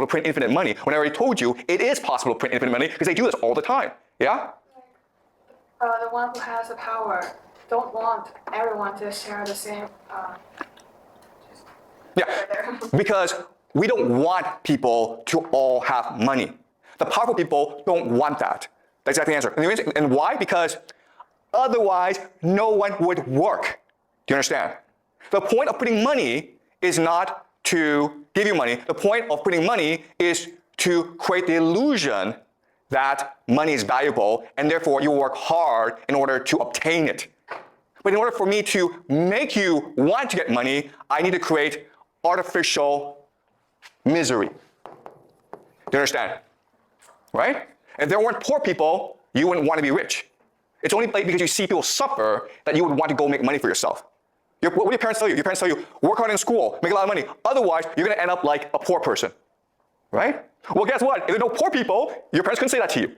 to print infinite money when I already told you it is possible to print infinite money because they do this all the time. Yeah? The one who has the power don't want everyone to share the same. Yeah, because we don't want people to all have money. The powerful people don't want that. That's exactly the answer. And why? Because otherwise, no one would work. Do you understand? The point of putting money is not to give you money. The point of putting money is to create the illusion that money is valuable, and therefore you work hard in order to obtain it. But in order for me to make you want to get money, I need to create artificial misery. Do you understand? Right? If there weren't poor people, you wouldn't want to be rich. It's only because you see people suffer that you would want to go make money for yourself. What do your parents tell you? Your parents tell you, work hard in school, make a lot of money. Otherwise, you're going to end up like a poor person. Right? Well, guess what? If there are no poor people, your parents couldn't say that to you.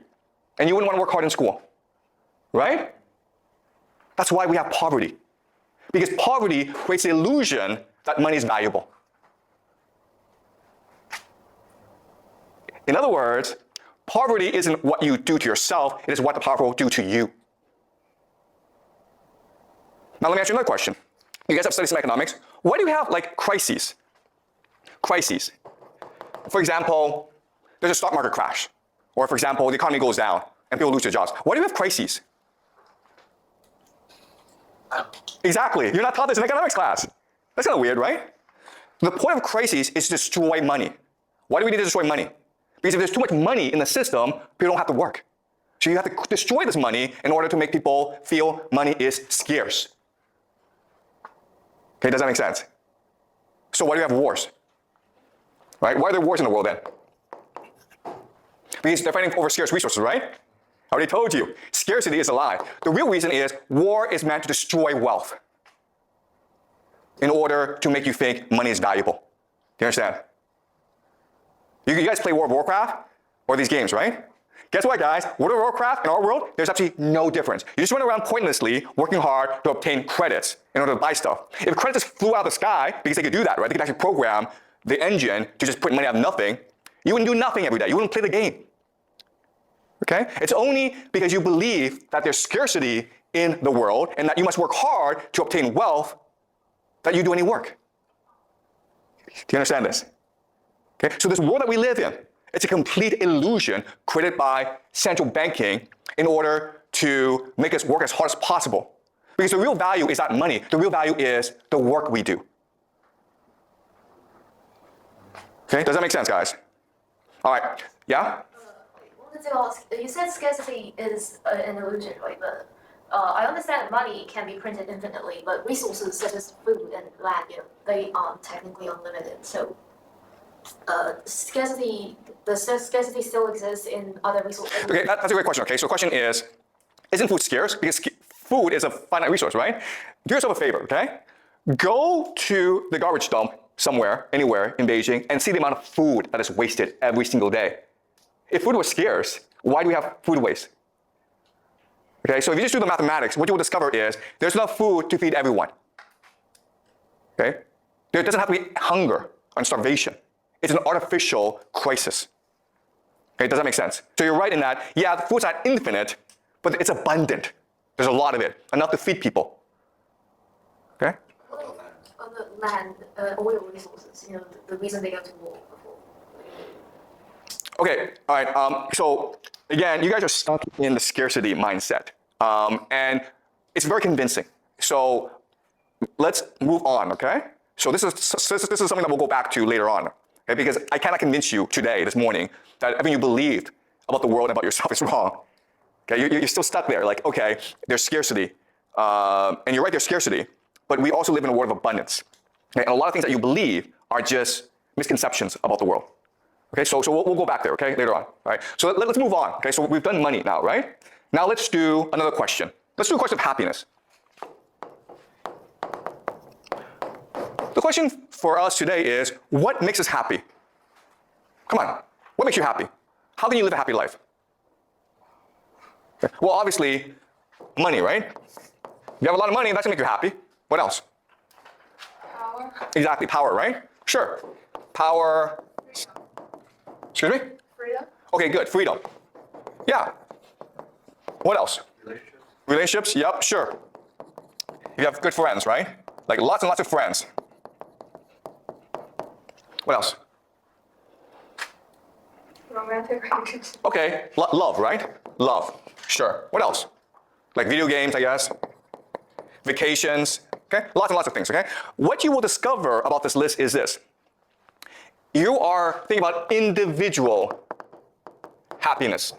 And you wouldn't want to work hard in school. Right? That's why we have poverty. Because poverty creates the illusion that money is valuable. In other words, poverty isn't what you do to yourself, it is what the powerful do to you. Now let me ask you another question. You guys have studied some economics. Why do we have like crises? Crises. For example, there's a stock market crash. Or for example, the economy goes down and people lose their jobs. Why do we have crises? Exactly. You're not taught this in economics class. That's kind of weird, right? The point of crises is to destroy money. Why do we need to destroy money? Because if there's too much money in the system, people don't have to work. So you have to destroy this money in order to make people feel money is scarce. Okay, does that make sense? So why do we have wars? Right? Why are there wars in the world then? Because they're fighting over scarce resources, right? I already told you, scarcity is a lie. The real reason is war is meant to destroy wealth in order to make you think money is valuable. Do you understand? You guys play World of Warcraft or these games, right? Guess what, guys? World of Warcraft in our world, there's absolutely no difference. You just run around pointlessly working hard to obtain credits in order to buy stuff. If credits just flew out of the sky, because they could do that, right? They could actually program the engine to just put money out of nothing. You wouldn't do nothing every day. You wouldn't play the game. Okay? It's only because you believe that there's scarcity in the world and that you must work hard to obtain wealth that you do any work. Do you understand this? Okay? So this world that we live in, it's a complete illusion created by central banking in order to make us work as hard as possible. Because the real value is not money. The real value is the work we do. Okay, does that make sense, guys? All right, yeah? You said scarcity is an illusion, right? But I understand money can be printed infinitely, but resources such as food and land, they are technically unlimited. So scarcity still exists in other resources. Okay, that's a great question. Okay, so the question is, isn't food scarce? Because food is a finite resource, right? Do yourself a favor, okay? Go to the garbage dump somewhere, anywhere in Beijing, and see the amount of food that is wasted every single day. If food was scarce, why do we have food waste? Okay, so if you just do the mathematics, what you will discover is there's enough food to feed everyone. Okay? There doesn't have to be hunger and starvation. It's an artificial crisis. Okay, does that make sense? So you're right in that, yeah, the food's not infinite, but it's abundant. There's a lot of it, enough to feed people. Okay? On the land, oil resources, the reason they go to war before. Okay, all right, so again, you guys are stuck in the scarcity mindset. And it's very convincing. So let's move on, okay? So this is something that we'll go back to later on, okay? Because I cannot convince you today, this morning, that everything you believed about the world and about yourself is wrong. Okay, you're still stuck there, like, okay, there's scarcity. And you're right, there's scarcity, but we also live in a world of abundance. Okay? And a lot of things that you believe are just misconceptions about the world. Okay, so we'll go back there, okay, later on, all right? So let's move on, okay? So we've done money now, right? Now let's do another question. Let's do a question of happiness. The question for us today is, what makes us happy? Come on, what makes you happy? How can you live a happy life? Okay. Well, obviously, money, right? If you have a lot of money, that's gonna make you happy. What else? Power. Exactly, power, right? Sure. Power. Excuse me? Freedom? Okay, good. Freedom. Yeah. What else? Relationships, yep, sure. You have good friends, right? Like lots and lots of friends. What else? Romantic relationships. Okay, love, right? Love, sure. What else? Like video games, I guess. Vacations, okay? Lots and lots of things, okay? What you will discover about this list is this. You are thinking about individual happiness.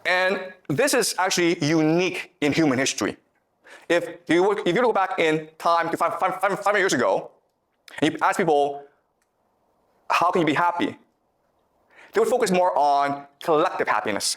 And this is actually unique in human history. If you go back in time to 500 years ago, and you ask people, how can you be happy? They would focus more on collective happiness.